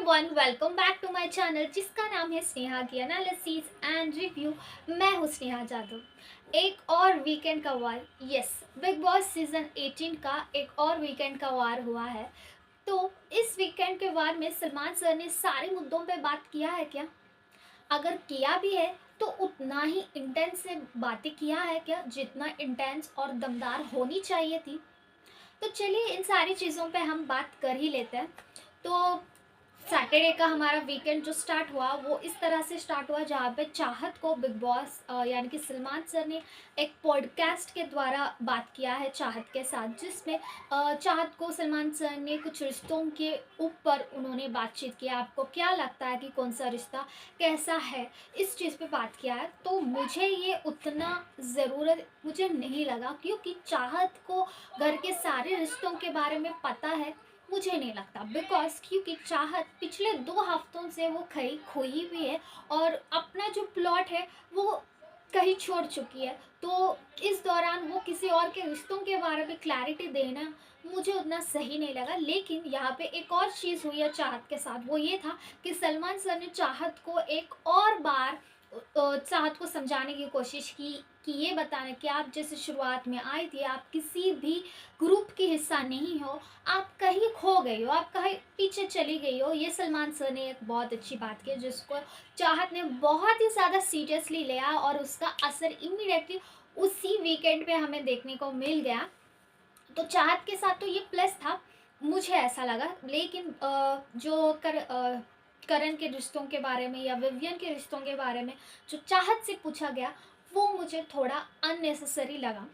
Everyone, welcome back to my channel जिसका नाम है स्नेहा की एनालिसिस एंड रिव्यू। मैं हूँ स्नेहा जादव। एक और वीकेंड का वार, यस, बिग बॉस सीजन 18 का एक और वीकेंड का वार हुआ है। तो इस वीकेंड के वार में सलमान सर ने सारे मुद्दों पे बात किया है क्या? अगर किया भी है तो उतना ही इंटेंस से बातें किया है क्या जितना इंटेंस और दमदार होनी चाहिए थी? तो चलिए इन सारी चीज़ों पे हम बात कर ही लेते हैं। तो सैटरडे का हमारा वीकेंड जो स्टार्ट हुआ वो इस तरह से स्टार्ट हुआ जहाँ पे चाहत को बिग बॉस यानी कि सलमान सर ने एक पॉडकास्ट के द्वारा बात किया है चाहत के साथ, जिसमें चाहत को सलमान सर ने कुछ रिश्तों के ऊपर उन्होंने बातचीत किया। आपको क्या लगता है कि कौन सा रिश्ता कैसा है, इस चीज़ पे बात किया है। तो मुझे ये उतना ज़रूरत मुझे नहीं लगा, क्योंकि चाहत को घर के सारे रिश्तों के बारे में पता है। मुझे नहीं लगता, बिकॉज क्योंकि चाहत पिछले 2 हफ्तों से वो कहीं खोई हुई है और अपना जो प्लॉट है वो कहीं छोड़ चुकी है। तो इस दौरान वो किसी और के रिश्तों के बारे में क्लैरिटी देना मुझे उतना सही नहीं लगा। लेकिन यहाँ पे एक और चीज़ हुई है चाहत के साथ, वो ये था कि सलमान सर ने चाहत को एक और बार चाहत को समझाने की कोशिश की कि ये बताना कि आप जैसे शुरुआत में आई थी, आप किसी भी ग्रुप की हिस्सा नहीं हो, आप कहीं खो गई हो, आप कहीं पीछे चली गई हो। ये सलमान सर ने एक बहुत अच्छी बात की जिसको चाहत ने बहुत ही ज़्यादा सीरियसली लिया और उसका असर इमीडिएटली उसी वीकेंड पे हमें देखने को मिल गया। तो चाहत के साथ तो ये प्लस था, मुझे ऐसा लगा। लेकिन करण के रिश्तों के बारे में या विवियन के रिश्तों के बारे में जो चाहत से पूछा गया वो मुझे थोड़ा अननेसेसरी लगा।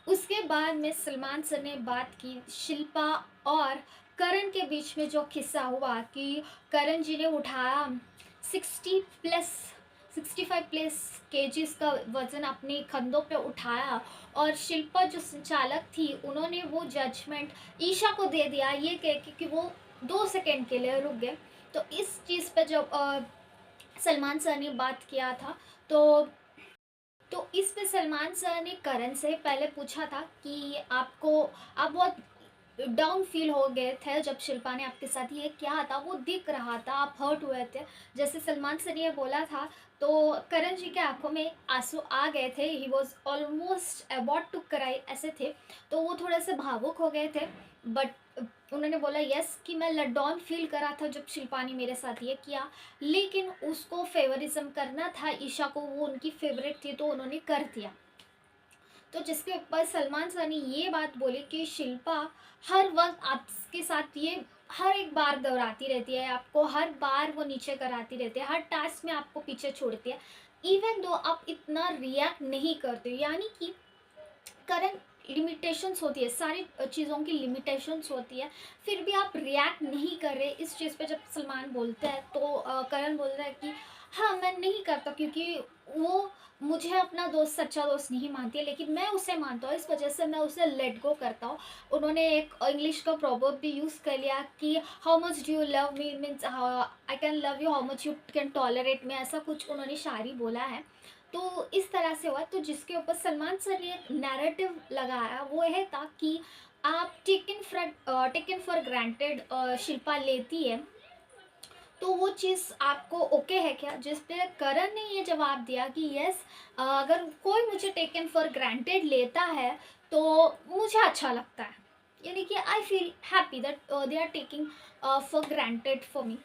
उसके बाद में सलमान सर ने बात की शिल्पा और करण के बीच में जो किस्सा हुआ कि करण जी ने उठाया 65 प्लस केजीज का वज़न अपने कंधों पे उठाया, और शिल्पा जो संचालक थी उन्होंने वो जजमेंट ईशा को दे दिया ये कह के कि वो 2 सेकंड के लिए रुक गए। तो इस चीज़ पे जब सलमान सर ने बात किया था, तो इस पे सलमान सर ने करण से पहले पूछा था कि आप बहुत डाउन फील हो गए थे जब शिल्पा ने आपके साथ ये किया था, वो दिख रहा था, आप हर्ट हुए थे, जैसे सलमान सर ने ये बोला था। तो करण जी के आंखों में आंसू आ गए थे, he was almost about to cry ऐसे थे। तो वो थोड़े से भावुक हो गए थे, बट उन्होंने बोला यस कि मैं लेट डाउन फील करा था जब शिल्पा ने मेरे साथ ये किया, लेकिन उसको फेवरिज्म करना था ईशा को, वो उनकी फेवरेट थी तो उन्होंने कर दिया। तो जिसके ऊपर सलमान सर ने ये बात बोली कि शिल्पा हर वक्त आपके साथ ये हर एक बार दोहराती रहती है, आपको हर बार वो नीचे कराती रहती है, हर टास्क में आपको पीछे छोड़ती है, इवन दो आप इतना रिएक्ट नहीं करते हो। यानी कि करण लिमिटेशंस होती है, सारी चीज़ों की लिमिटेशंस होती है, फिर भी आप रिएक्ट नहीं कर रहे। इस चीज़ पे जब सलमान बोलते हैं तो करण बोल रहा है कि हाँ मैं नहीं करता, क्योंकि वो मुझे अपना दोस्त सच्चा दोस्त नहीं मानती है, लेकिन मैं उसे मानता हूँ, इस वजह से मैं उसे लेट गो करता हूँ। उन्होंने एक इंग्लिश का प्रॉवर्ब भी यूज़ कर लिया कि how much do you love me means I can love you how much you can tolerate में, ऐसा कुछ उन्होंने शायरी बोला है। तो इस तरह से हुआ। तो जिसके ऊपर सलमान सर ने एक नैरेटिव लगाया वो है था कि आप टेकन फॉर ग्रांटेड शिल्पा लेती है, तो वो चीज़ आपको ओके है क्या? जिस पे करण ने ये जवाब दिया कि यस, अगर कोई मुझे टेकन फॉर ग्रांटेड लेता है तो मुझे अच्छा लगता है, यानी कि I feel happy that they are taking for granted for me.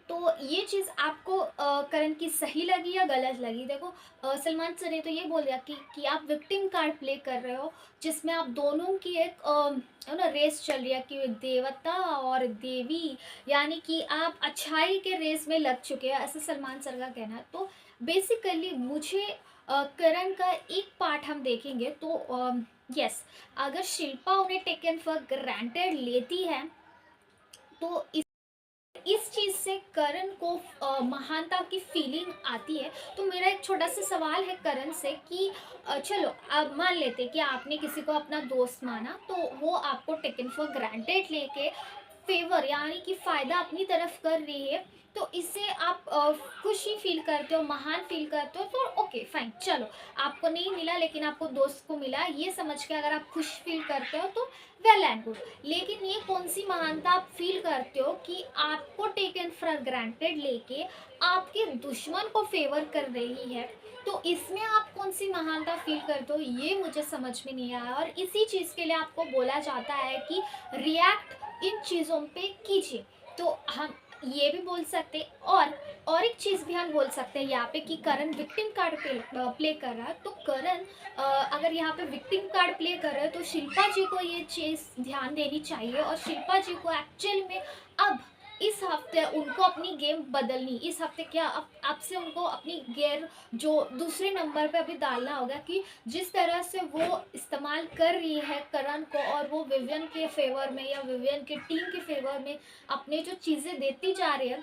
तो ये चीज़ आपको करण की सही लगी या गलत लगी? देखो, सलमान सर ने तो ये बोल दिया कि आप विक्टिम कार्ड प्ले कर रहे हो, जिसमें आप दोनों की एक ना रेस चल रही है कि देवता और देवी, यानी कि आप अच्छाई के रेस में लग चुके हैं, ऐसा सलमान सर का कहना है। तो बेसिकली मुझे करण का एक पार्ट हम देखेंगे तो यस, अगर शिल्पा उन्हें टेकन फॉर ग्रांटेड लेती है तो इस चीज़ से करण को महानता की फीलिंग आती है। तो मेरा एक छोटा सा सवाल है करण से कि चलो अब मान लेते कि आपने किसी को अपना दोस्त माना, तो वो आपको टेकन फॉर ग्रांटेड लेके फेवर यानी कि फ़ायदा अपनी तरफ कर रही है, तो इससे आप खुशी फील करते हो, महान फील करते हो, तो ओके फाइन, चलो आपको नहीं मिला लेकिन आपको दोस्त को मिला, ये समझ के अगर आप खुश फील करते हो तो वेल एंड गुड। लेकिन ये कौन सी महानता आप फील करते हो कि आपको टेकन फॉर ग्रांटेड लेके आपके दुश्मन को फेवर कर रही है, तो इसमें आप कौन सी महानता फील करते हो, ये मुझे समझ में नहीं आया। और इसी चीज़ के लिए आपको बोला जाता है कि रिएक्ट इन चीज़ों पे कीजिए। तो हम ये भी बोल सकते, और एक चीज़ भी हम बोल सकते हैं यहाँ पे कि करण विक्टिम कार्ड प्ले कर रहा है। तो करण अगर यहाँ पे विक्टिम कार्ड प्ले कर रहे हैं तो शिल्पा जी को ये चीज़ ध्यान देनी चाहिए, और शिल्पा जी को एक्चुअल में अब इस हफ्ते उनको अपनी गेम बदलनी, इस हफ्ते क्या अब से उनको अपनी गेयर जो दूसरे नंबर पे अभी डालना होगा कि जिस तरह से वो इस्तेमाल कर रही है करण को, और वो विवियन के फेवर में या विवियन के टीम के फेवर में अपने जो चीज़ें देती जा रही है,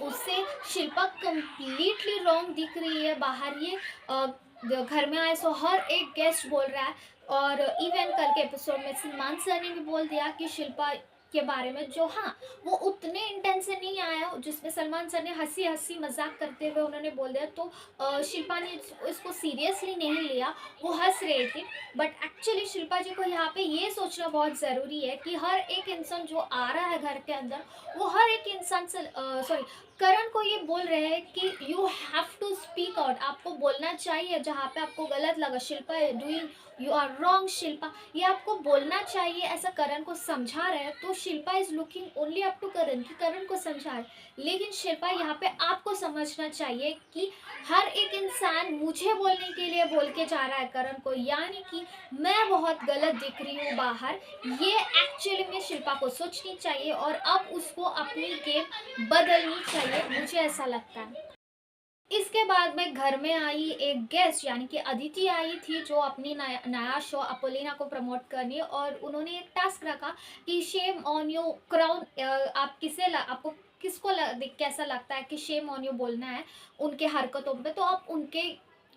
उससे शिल्पा कंप्लीटली रॉन्ग दिख रही है बाहर। ये घर में आए सो हर एक गेस्ट बोल रहा है, और इवन कल के एपिसोड में सलमान सर ने भी बोल दिया कि शिल्पा के बारे में, जो हाँ वो उतने इंटेंस से नहीं आया जिसमें सलमान सर ने हंसी हंसी मजाक करते हुए उन्होंने बोल दिया, तो शिल्पा ने इसको सीरियसली नहीं लिया, वो हंस रही थी। बट एक्चुअली शिल्पा जी को यहाँ पे ये सोचना बहुत ज़रूरी है कि हर एक इंसान जो आ रहा है घर के अंदर, वो हर एक इंसान से सॉरी करण को ये बोल रहे हैं कि you have to speak out, आपको बोलना चाहिए जहाँ पे आपको गलत लगा, Shilpa doing you are wrong Shilpa, ये आपको बोलना चाहिए, ऐसा करण को समझा रहे हैं। तो Shilpa is looking only up to Karan कि करण को समझा रहे, लेकिन शिल्पा यहाँ पे आपको समझना चाहिए कि हर एक इंसान मुझे बोलने के लिए बोल के जा रहा है करण को, यानी कि मैं बहुत गलत दिख रही हूँ बाहर, ये एक्चुअली में शिल्पा को सोचनी चाहिए और अब उसको अपनी गेम बदलनी चाहिए, मुझे ऐसा लगता है। इसके बाद में घर में आई एक गेस्ट यानी कि अदिति आई थी, जो अपनी नया शो अपोलिना को प्रमोट करनी, और उन्होंने एक टास्क रखा कि शेम ऑन यू क्राउन, आप आपको किसको कैसा लगता है कि शेम ऑन यू बोलना है उनके हरकतों पे, तो आप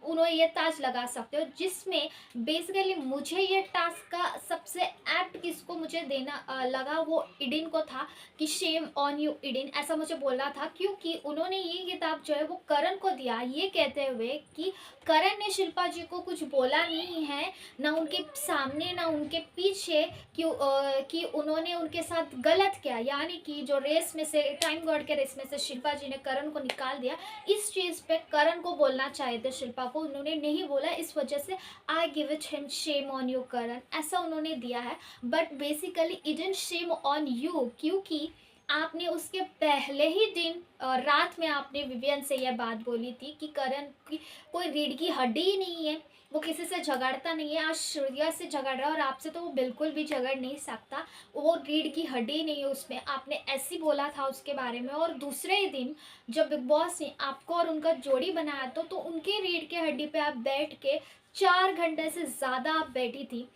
उन्हें ये टास्क लगा सकते हो, जिसमें बेसिकली मुझे ये टास्क का सबसे एप्ट किसको मुझे देना लगा, वो इडिन को था कि शेम ऑन यू इडिन, ऐसा मुझे बोलना था, क्योंकि उन्होंने ये किताब जो है वो करण को दिया ये कहते हुए कि करण ने शिल्पा जी को कुछ बोला नहीं है, ना उनके सामने ना उनके पीछे, कि उन्होंने उनके साथ गलत किया, यानी कि जो रेस में से टाइम गॉड के रेस में से शिल्पा जी ने करण को निकाल दिया, इस चीज़ पे करण को बोलना चाहिए थे शिल्पा को, उन्होंने नहीं बोला, इस वजह से I give it him shame on you Karan, ऐसा उन्होंने दिया है। बट बेसिकली इडंट शेम ऑन यू, क्योंकि आपने उसके पहले ही दिन रात में आपने विवियन से यह बात बोली थी कि करण की कोई रीढ़ की हड्डी ही नहीं है, वो किसी से झगड़ता नहीं है, आज श्रेया से झगड़ रहा है और आपसे तो वो बिल्कुल भी झगड़ नहीं सकता, वो रीढ़ की हड्डी नहीं है उसमें, आपने ऐसी बोला था उसके बारे में। और दूसरे ही दिन जब बिग बॉस ने आपको और उनका जोड़ी बनाया तो उनके रीढ़ की हड्डी पे आप बैठ के 4 घंटे से ज़्यादा आप बैठी थी,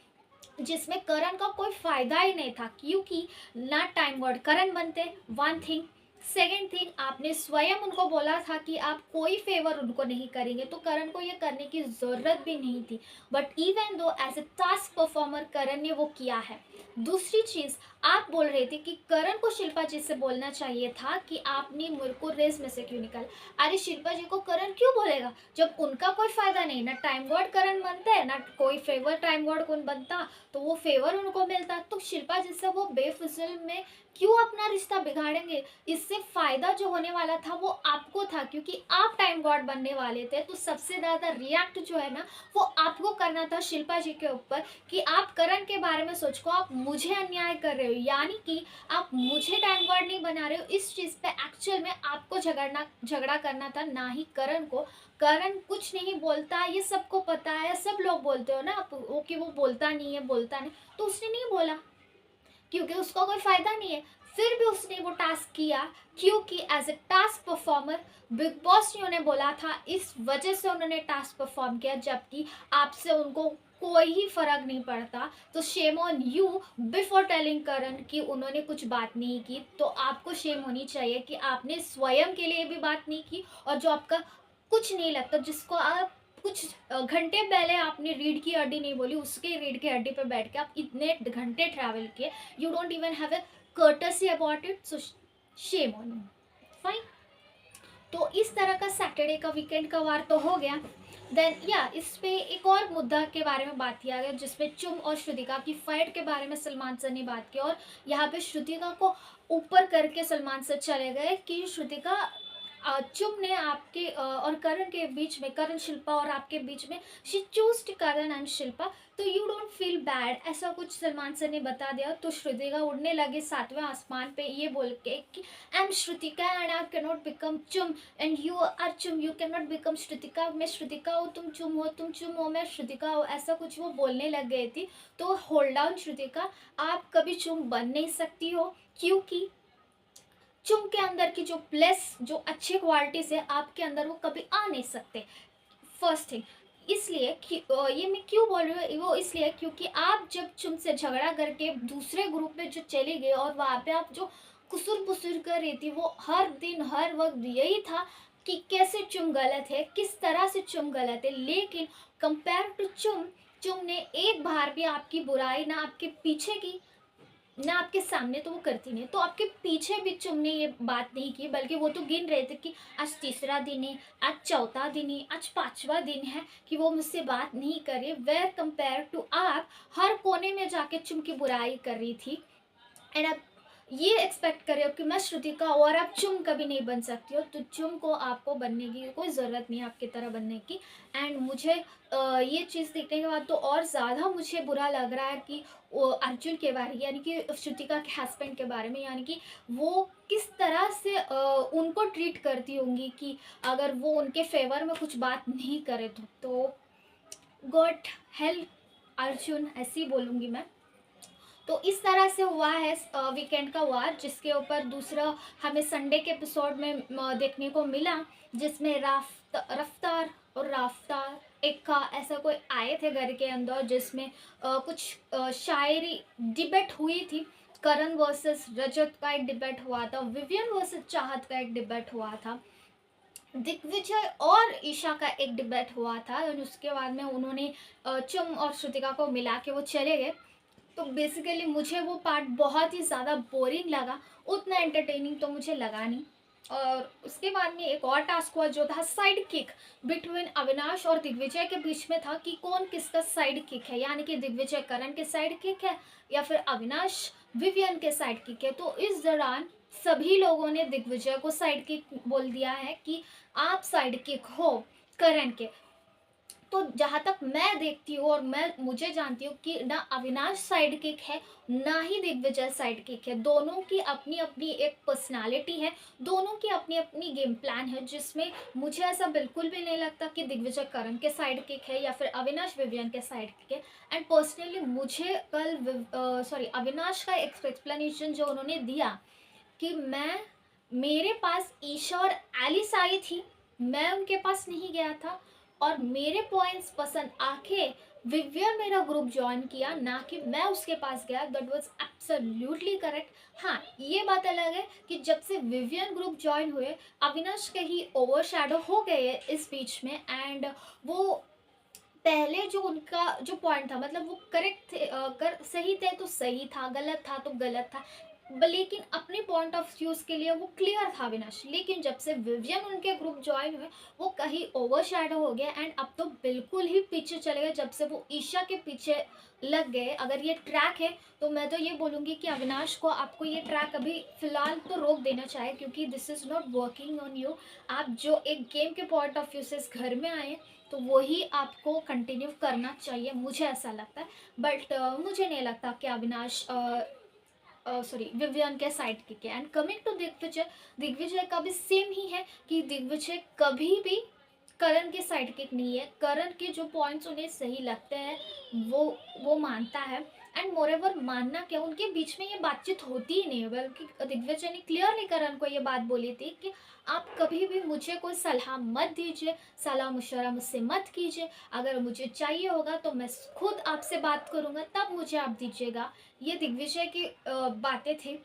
जिसमें करण का कोई फायदा ही नहीं था, क्योंकि ना टाइम गॉड करण बनते, वन थिंग, सेकेंड थिंग आपने स्वयं उनको बोला था कि आप कोई फेवर उनको नहीं करेंगे, तो करण को ये करने की ज़रूरत भी नहीं थी, but even though as a task performer Karan ने वो किया है। दूसरी चीज़ आप बोल रहे थे कि करण को शिल्पा जी से बोलना चाहिए था कि आपने मेरे को रेस में से क्यों निकाल, अरे शिल्पा जी को करण क्यों बोलेगा जब उनका कोई फायदा नहीं, ना टाइम गॉड करण बनता है ना कोई फेवर टाइम गॉड कौन बनता, तो वो फेवर उनको मिलता, तो शिल्पा जी से वो बेफिजूल में क्यों अपना रिश्ता बिगाड़ेंगे, इससे फायदा जो होने वाला था वो आपको था, क्योंकि आप टाइम गॉड बनने वाले थे, तो सबसे ज़्यादा रिएक्ट जो है ना वो आपको करना था शिल्पा जी के ऊपर, कि आप करण के बारे में सोचो, आप मुझे अन्याय कर रहे हो, यानी कि आप मुझे टाइम गॉड नहीं बना रहे हो, इस चीज़ पे एक्चुअल में आपको झगड़ा करना था, ना ही करण को। करण कुछ नहीं बोलता, ये सबको पता है, सब लोग बोलते हो ना आप वो कि वो बोलता नहीं है, तो उसने नहीं बोला क्योंकि उसका कोई फ़ायदा नहीं है, फिर भी उसने वो टास्क किया, क्योंकि as a task performer Bigg Boss ने उन्हें बोला था, इस वजह से उन्होंने टास्क परफॉर्म किया, जबकि आपसे उनको कोई ही फर्क नहीं पड़ता। तो shame on you before telling Karan कि उन्होंने कुछ बात नहीं की, तो आपको शेम होनी चाहिए कि आपने स्वयं के लिए भी बात नहीं की, और जो आपका कुछ नहीं लगता, जिसको आप कुछ घंटे पहले आपने रीढ़ की हड्डी नहीं बोली, उसके रीढ़ की हड्डी पे बैठ के आप इतने घंटे ट्रैवल किए, you don't even have a courtesy about it, so shame on you. Fine. तो इस तरह का सैटरडे का वीकेंड का वार तो हो गया। देन या इस पे एक और मुद्दा के बारे में बात किया गया जिसपे चुम और श्रुतिका की फाइट के बारे में सलमान सर ने बात की, और यहाँ पे श्रुतिका को ऊपर करके सलमान सर चले गए कि श्रुतिका चुम ने आपके और करण के बीच में, करण शिल्पा और आपके बीच में, she choose to Karan and Shilpa, तो यू डोंट फील बैड, ऐसा कुछ सलमान सर ने बता दिया। तो श्रुतिका उड़ने लगे सातवें आसमान पे ये बोल के कि I am Shrutika and I can not become चुम एंड यू आर चुम, you can not become Shrutika, मैं श्रुतिका हूँ तुम चुम हो, तुम चुम हो मैं श्रुतिका हूँ, ऐसा कुछ वो बोलने लग गई थी। तो होल्ड डाउन श्रुतिका, आप कभी चुम बन नहीं सकती हो, क्योंकि चुम के अंदर की जो प्लस, जो अच्छी क्वालिटीज है आपके अंदर, वो कभी आ नहीं सकते। फर्स्ट थिंग, इसलिए कि ये मैं क्यों बोल रही हूँ, वो इसलिए क्योंकि आप जब चुम से झगड़ा करके दूसरे ग्रुप में जो चले गए और वहाँ पे आप जो कुसुर पुसुर कर रही थी, वो हर दिन हर वक्त यही था कि कैसे चुम गलत है, किस तरह से चुम गलत है। लेकिन कंपेयर टू चुम, चुम ने एक बार भी आपकी बुराई ना आपके पीछे की ना आपके सामने, तो वो करती नहीं, तो आपके पीछे भी चुमने ये बात नहीं की, बल्कि वो तो गिन रहे थे कि आज तीसरा दिन है, आज चौथा दिन है, आज पांचवा दिन है कि वो मुझसे बात नहीं करे। वेयर कंपेयर टू आप हर कोने में जाके चुम की बुराई कर रही थी, एंड आप ये एक्सपेक्ट कर रहे हो कि मैं श्रुतिका हूँ और आप चुम कभी नहीं बन सकती हो, तो चुम को आपको बनने की कोई ज़रूरत नहीं है, आपकी तरह बनने की। एंड मुझे ये चीज़ देखने के बाद तो और ज़्यादा मुझे बुरा लग रहा है कि वो अर्जुन के बारे, यानी कि श्रुतिका के हस्बैंड के बारे में, यानी कि वो किस तरह से उनको ट्रीट करती होंगी कि अगर वो उनके फेवर में कुछ बात नहीं करे तो गॉड हेल्प अर्जुन, ऐसे ही बोलूँगी मैं। तो इस तरह से हुआ है वीकेंड का वार, जिसके ऊपर दूसरा हमें संडे के एपिसोड में देखने को मिला, जिसमें रफ्तार और राफ्तार एक का ऐसा कोई आए थे घर के अंदर, जिसमें कुछ शायरी डिबेट हुई थी। करण वर्सेस रजत का एक डिबेट हुआ था, विवियन वर्सेस चाहत का एक डिबेट हुआ था, दिग्विजय और ईशा का एक डिबेट हुआ था, और उसके बाद में उन्होंने चुम और श्रुतिका को मिला के वो चले गए। तो बेसिकली मुझे वो पार्ट बहुत ही ज़्यादा बोरिंग लगा, उतना एंटरटेनिंग तो मुझे लगा नहीं। और उसके बाद में एक और टास्क हुआ जो था साइड किक बिटवीन अविनाश और दिग्विजय के बीच में था कि कौन किसका साइड किक है, यानी कि दिग्विजय करण के साइड किक है या फिर अविनाश विवियन के साइड किक है। तो इस दौरान सभी लोगों ने दिग्विजय को साइड किक बोल दिया है कि आप साइड किक हो करण के। तो जहाँ तक मैं देखती हूँ और मुझे जानती हूँ कि ना अविनाश साइड किक है ना ही दिग्विजय साइड किक है, दोनों की अपनी अपनी एक पर्सनालिटी है, दोनों की अपनी अपनी गेम प्लान है, जिसमें मुझे ऐसा बिल्कुल भी नहीं लगता कि दिग्विजय करण के साइड किक है या फिर अविनाश विवियन के साइड किक है। एंड पर्सनली मुझे कल अविनाश का एक्सप्लेनेशन जो उन्होंने दिया कि मेरे पास ईशा और एलिस आई थी, मैं उनके पास नहीं गया था और मेरे पॉइंट्स पसंद आके विवियन मेरा ग्रुप ज्वाइन किया, ना कि मैं उसके पास गया, दैट वाज एब्सोल्युटली करेक्ट। हाँ, ये बात अलग है कि जब से विवियन ग्रुप ज्वाइन हुए अविनाश कहीं ओवरशैडो हो गए इस बीच में, एंड वो पहले जो उनका जो पॉइंट था, मतलब वो करेक्ट थे, सही थे तो सही था, गलत था तो गलत था, लेकिन अपने पॉइंट ऑफ व्यूज के लिए वो क्लियर था अविनाश। लेकिन जब से विवियन उनके ग्रुप ज्वाइन हुए वो कहीं ओवरशैडो हो गया, एंड अब तो बिल्कुल ही पीछे चले गए जब से वो ईशा के पीछे लग गए। अगर ये ट्रैक है तो मैं तो ये बोलूँगी कि अविनाश को आपको ये ट्रैक अभी फ़िलहाल तो रोक देना चाहिए, क्योंकि this is not working on you. आप जो एक गेम के पॉइंट ऑफ व्यू से इस घर में आए तो वही आपको कंटिन्यू करना चाहिए, मुझे ऐसा लगता है। बट मुझे नहीं लगता कि अविनाश विवियन के साइड किक है। And coming to Digvijay, Digvijay का भी सेम ही है कि दिग्विजय कभी भी करण के साइड किक नहीं है, करण के जो पॉइंट्स उन्हें सही लगते हैं वो मानता है। एंड मोरेवर मानना क्या, उनके बीच में ये बातचीत होती ही नहीं है, बल्कि दिग्विजय ने क्लियरली करण को ये बात बोली थी कि आप कभी भी मुझे कोई सलाह मत दीजिए, सलाह मशवरा मुझसे मत कीजिए, अगर मुझे चाहिए होगा तो मैं खुद आपसे बात करूँगा, तब मुझे आप दीजिएगा। ये दिग्विजय की बातें थी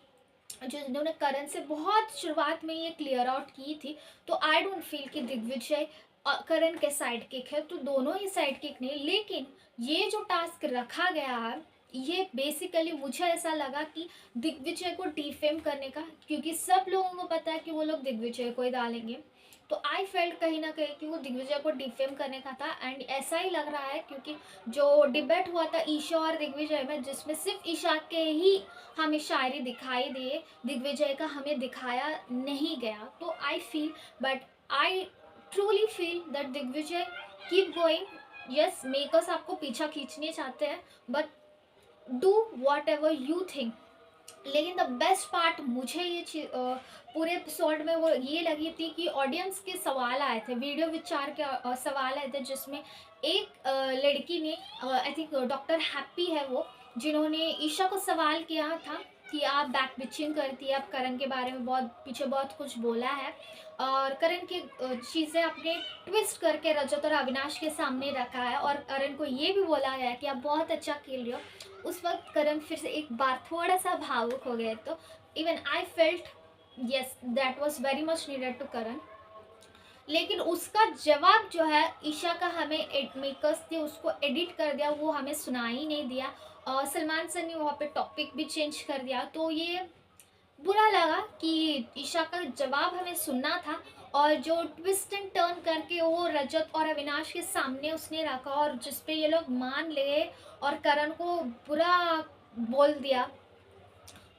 जो इन्होंने करण से बहुत शुरुआत में ये क्लियर आउट की थी। तो आई डोंट फील कि दिग्विजय करण के साइड किक है, तो दोनों ही साइड किक नहीं। लेकिन ये जो टास्क रखा गया है ये बेसिकली मुझे ऐसा लगा कि दिग्विजय को डिफेम करने का, क्योंकि सब लोगों को पता है कि वो लोग दिग्विजय को ही डालेंगे, तो आई फेल्ट कहीं ना कहीं कि वो दिग्विजय को डिफेम करने का था। एंड ऐसा ही लग रहा है क्योंकि जो डिबेट हुआ था ईशा और दिग्विजय में, जिसमें सिर्फ ईशा के ही हमें शायरी दिखाई दिए, दिग्विजय का हमें दिखाया नहीं गया। तो I feel, but I truly feel that Digvijay keep going. Yes, makers आपको पीछा खींचने चाहते हैं, but do whatever you think. लेकिन द बेस्ट पार्ट मुझे ये पूरे एपिसोड में वो ये लगी थी कि ऑडियंस के सवाल आए थे, वीडियो विचार के सवाल आए थे, जिसमें एक लड़की ने, आई थिंक डॉक्टर हैप्पी है वो, जिन्होंने ईशा को सवाल किया था कि आप बैक बिचिंग करती है, आप करण के बारे में बहुत पीछे बहुत कुछ बोला है, और करण की चीज़ें अपने ट्विस्ट करके रजत और अविनाश के सामने रखा है, और करण को ये भी बोला गया है कि आप बहुत अच्छा खेल रहे हो। उस वक्त करण फिर से एक बार थोड़ा सा भावुक हो गए। तो even I felt yes that was very much needed to Karan. लेकिन उसका जवाब जो है ईशा का, हमें मेकर्स ने उसको एडिट कर दिया, वो हमें सुना ही नहीं दिया, और सलमान सर ने वहाँ पे टॉपिक भी चेंज कर दिया। तो ये बुरा लगा कि ईशा का जवाब हमें सुनना था, और जो ट्विस्ट एंड टर्न करके वो रजत और अविनाश के सामने उसने रखा, और जिसपे ये लोग मान ले और करण को बुरा बोल दिया,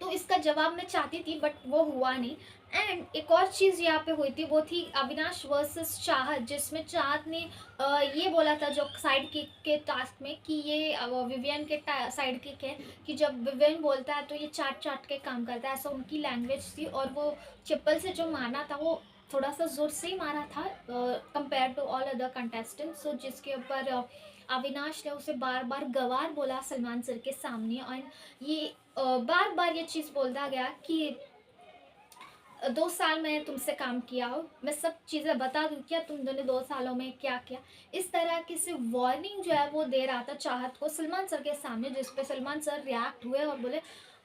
तो इसका जवाब मैं चाहती थी बट वो हुआ नहीं। एंड एक और चीज़ यहाँ पे हुई थी, वो थी अविनाश वर्सेस चाहत, जिसमें चाहत ने ये बोला था जो साइड किक के टास्क में कि ये विवियन के साइड किक है, कि जब विवियन बोलता है तो ये चाट चाट के काम करता है, ऐसा उनकी लैंग्वेज थी। और वो चप्पल से जो मारना था वो थोड़ा सा ज़ोर से ही मारा था compare to all other contestants. So जिसके ऊपर अविनाश ने उसे बार बार गवार बोला सलमान सर के सामने, और ये बार बार ये चीज़ बोलता गया कि 2 साल मैंने तुमसे काम किया हो, मैं सब चीज़ें बता दूँ क्या तुम दोनों 2 सालों में क्या किया। इस तरह की से वार्निंग जो है वो दे रहा था चाहत को सलमान सर के सामने, जिस पे सलमान सर रिएक्ट हुए और बोले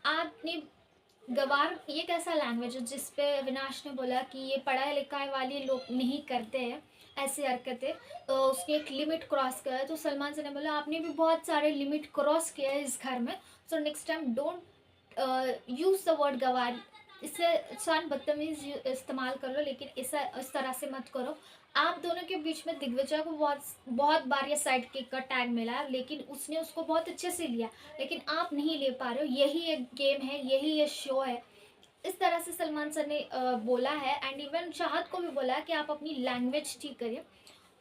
आपने गवार, ये कैसा लैंग्वेज है, जिस पे अविनाश ने बोला कि ये पढ़ाई लिखाई वाले लोग नहीं करते हैं ऐसी हरकतें, तो उसने एक लिमिट क्रॉस किया है। तो सलमान सर ने बोला आपने भी बहुत सारे लिमिट क्रॉस किया है इस घर में, so next time don't use the word गवार। इससे इंसान बदतमीज इस्तेमाल कर लो, लेकिन इस तरह से मत करो। आप दोनों के बीच में दिग्विजय को बहुत बहुत बार ये साइड किक का टैग मिला, लेकिन उसने उसको बहुत अच्छे से लिया, लेकिन आप नहीं ले पा रहे हो। यही एक गेम है, यही ये शो है। इस तरह से सलमान सर ने बोला है। एंड इवन चाहत को भी बोला है कि आप अपनी लैंग्वेज ठीक करिए।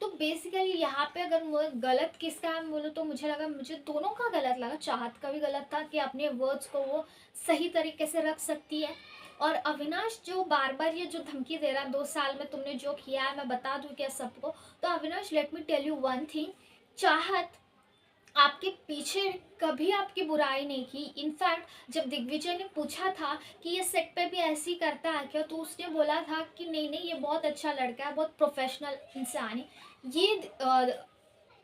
तो बेसिकली यहाँ पे अगर मैं गलत किसका है बोलूँ तो मुझे लगा, मुझे दोनों का गलत लगा। चाहत का भी गलत था कि अपने वर्ड्स को वो सही तरीके से रख सकती है, और अविनाश जो बार बार ये जो धमकी दे रहा है 2 साल में तुमने जो किया है मैं बता दूँ क्या सबको। तो Avinash let me tell you one thing, Chahat आपके पीछे कभी आपकी बुराई नहीं की। इनफैक्ट जब दिग्विजय ने पूछा था कि ये सेट पे भी ऐसे ही करता है क्या, तो उसने बोला था कि नहीं नहीं ये बहुत अच्छा लड़का है, बहुत प्रोफेशनल इंसान है। ये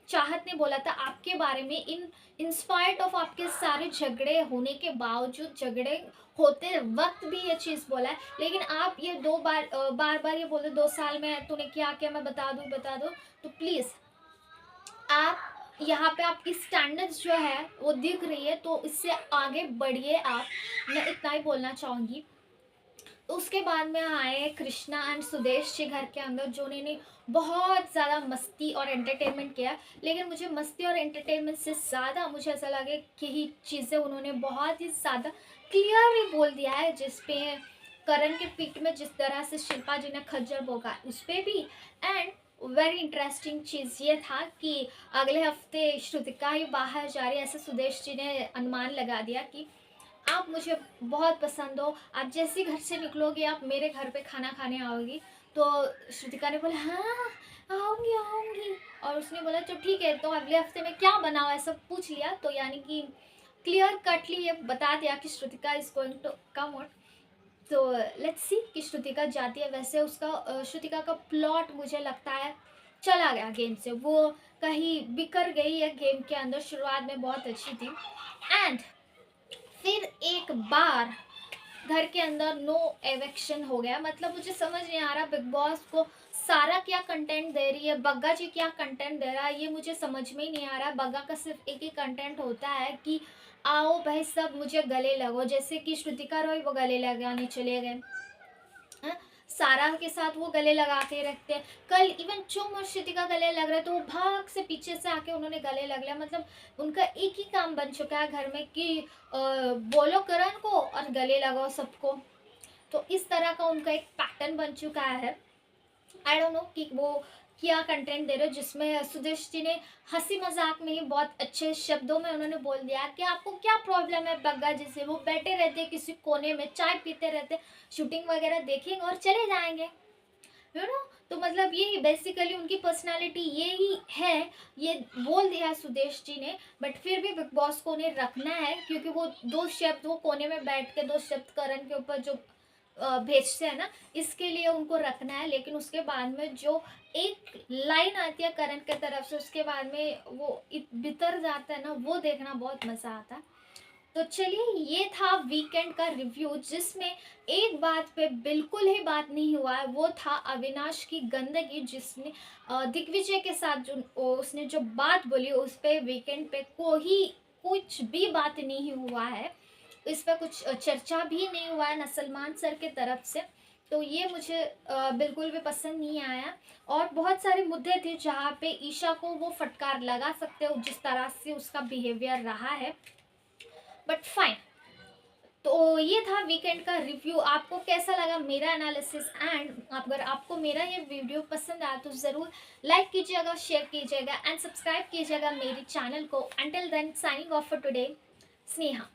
चाहत ने बोला था आपके बारे में, इंस्पायर्ड ऑफ आपके सारे झगड़े होने के बावजूद, झगड़े होते वक्त भी ये चीज़ बोला है। लेकिन आप ये बार बार ये बोले 2 साल में तूने क्या किया मैं बता दूँ। तो प्लीज़ आप यहाँ पे आपकी स्टैंडर्ड्स जो है वो दिख रही है, तो इससे आगे बढ़िए आप, मैं इतना ही बोलना चाहूँगी। तो उसके बाद में आए कृष्णा एंड सुदेश जी घर के अंदर, जो उन्होंने बहुत ज़्यादा मस्ती और एंटरटेनमेंट किया। लेकिन मुझे मस्ती और एंटरटेनमेंट से ज़्यादा मुझे ऐसा लगे कि ही चीज़ें उन्होंने बहुत ही ज़्यादा क्लियरली बोल दिया है, जिस पे करण के पीठ में जिस तरह से शिल्पा जी ने खज्जर भोगा उस पर भी। एंड वेरी इंटरेस्टिंग चीज़ ये था कि अगले हफ्ते श्रुतिका ही बाहर जा रही है, ऐसे सुदेश जी ने अनुमान लगा दिया कि आप मुझे बहुत पसंद हो, आप जैसे घर से निकलोगे आप मेरे घर पे खाना खाने आओगी। तो श्रुतिका ने बोला हाँ आऊँगी आऊँगी, और उसने बोला तो ठीक है, तो अगले हफ्ते में क्या बनाओ ऐसा पूछ लिया। तो यानी कि क्लियर कटली ये बता दिया कि Shrutika is going to come out. तो लेट्स सी कि श्रुतिका जाती है। वैसे उसका श्रुतिका का प्लॉट मुझे लगता है चला गया गेम से, वो कहीं बिखर गई है गेम के अंदर। शुरुआत में बहुत अच्छी थी, एंड फिर एक बार घर के अंदर नो एविक्शन हो गया। मतलब मुझे समझ नहीं आ रहा बिग बॉस को सारा क्या कंटेंट दे रही है, बग्गा जी क्या कंटेंट दे रहा है, ये मुझे समझ में ही नहीं आ रहा। बग्गा का सिर्फ एक ही कंटेंट होता है कि आओ भाई सब मुझे गले लगो, जैसे कि श्रुतिका रॉय वो गले लगाने चले गए हैं, सारा के साथ वो गले लगा के रखते हैं। कल इवन चुम और श्रुतिका गले लग रहे तो वो भाग से पीछे से आके उन्होंने गले लग लिया। मतलब उनका एक ही काम बन चुका है घर में कि बोलो करण को और गले लगाओ सबको। तो इस तरह का उनका एक पैटर्न बन चुका है। आई डोंट नो कि वो क्या कंटेंट दे रहे हो, जिसमें सुदेश जी ने हंसी मजाक में ही बहुत अच्छे शब्दों में उन्होंने बोल दिया कि आपको क्या प्रॉब्लम है बग्गा जी से, वो बैठे रहते किसी कोने में चाय पीते रहते, शूटिंग वगैरह देखेंगे और चले जाएंगे, यू नो। तो मतलब ये बेसिकली उनकी पर्सनालिटी ये ही है, ये बोल दिया है सुदेश जी ने। बट फिर भी बिग बॉस को उन्हें रखना है, क्योंकि वो दो शब्द वो कोने में बैठ के दो शब्द करण के ऊपर जो भेजते हैं ना, इसके लिए उनको रखना है। लेकिन उसके बाद में जो एक लाइन आती है करण के तरफ से, उसके बाद में वो बितर जाता है ना, वो देखना बहुत मज़ा आता है। तो चलिए, ये था वीकेंड का रिव्यू, जिसमें एक बात पे बिल्कुल ही बात नहीं हुआ है, वो था अविनाश की गंदगी, जिसने दिग्विजय के साथ जो उसने जो बात बोली, उस पे वीकेंड पे कोई कुछ भी बात नहीं हुआ है, इस पर कुछ चर्चा भी नहीं हुआ है ना सलमान सर के तरफ से। तो ये मुझे बिल्कुल भी पसंद नहीं आया। और बहुत सारे मुद्दे थे जहाँ पे ईशा को वो फटकार लगा सकते हो, जिस तरह से उसका बिहेवियर रहा है, बट फाइन। तो ये था वीकेंड का रिव्यू। आपको कैसा लगा मेरा एनालिसिस? एंड अगर आपको मेरा ये वीडियो पसंद आया तो ज़रूर लाइक कीजिएगा, शेयर कीजिएगा एंड सब्सक्राइब कीजिएगा मेरे चैनल को। Until then, signing off for today, Sneha.